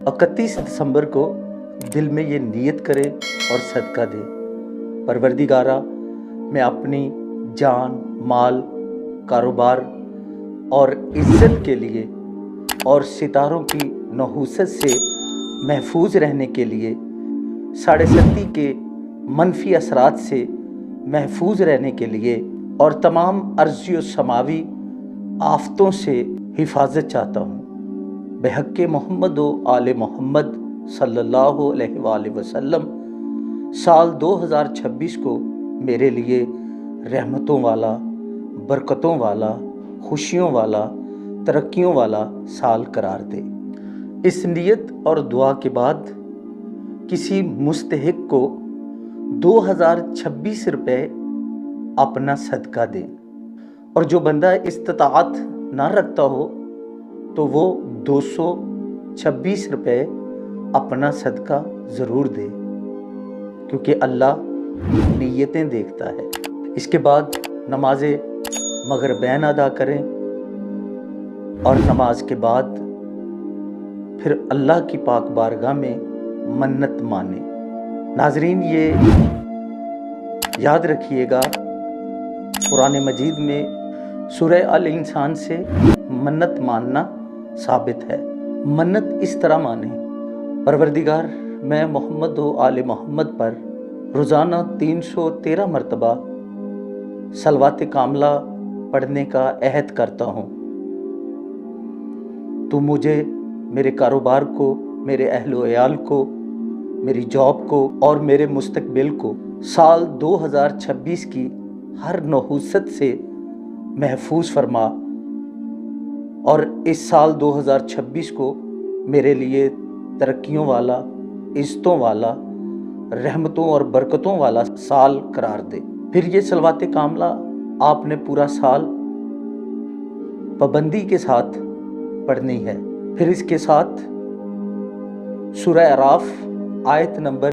31 दिसंबर को दिल में ये नीयत करें और सदका दें, परवरदिगारा मैं अपनी जान, माल, कारोबार और इज़्ज़त के लिए और सितारों की नहूसत से महफूज रहने के लिए, साढ़े सत्ती के मनफी असरात से महफूज रहने के लिए और तमाम अर्ज़ी और समावी आफ़तों से हिफाजत चाहता हूँ। बेहक़्क़े मोहम्मद व आले मोहम्मद सल्लल्लाहु अलैहि वसल्लम साल 2026 को मेरे लिए रहमतों वाला, बरकतों वाला, खुशियों वाला, तरक्कियों वाला साल करार दे। इस नियत और दुआ के बाद किसी मुस्तहिक को 2026 रुपये अपना सदका दें, और जो बंदा इस्तिताअत ना रखता हो तो वो 226 रुपये अपना सदका ज़रूर दे, क्योंकि अल्लाह नीयतें देखता है। इसके बाद नमाज मगरिबैन अदा करें और नमाज के बाद फिर अल्लाह की पाक बारगाह में मन्नत माने। नाज़रीन, ये याद रखिएगा, कुरान मजीद में सूरह अल इंसान से मन्नत मानना साबित है। मन्नत इस तरह माने, परवरदिगार मैं मोहम्मद व आले मोहम्मद पर रोज़ाना 313 मरतबा सलवात कामला पढ़ने का अहद करता हूँ। तो मुझे, मेरे कारोबार को, मेरे अहलो अयाल को, मेरी जॉब को और मेरे मुस्तकबिल को साल 2026 की हर नहूसत से महफूज फरमा, और इस साल 2026 को मेरे लिए तरक्कियों वाला, इज़्ज़तों वाला, रहमतों और बरकतों वाला साल करार दे। फिर ये सलवात कामला आपने पूरा साल पाबंदी के साथ पढ़नी है। फिर इसके साथ सूरह अराफ आयत नंबर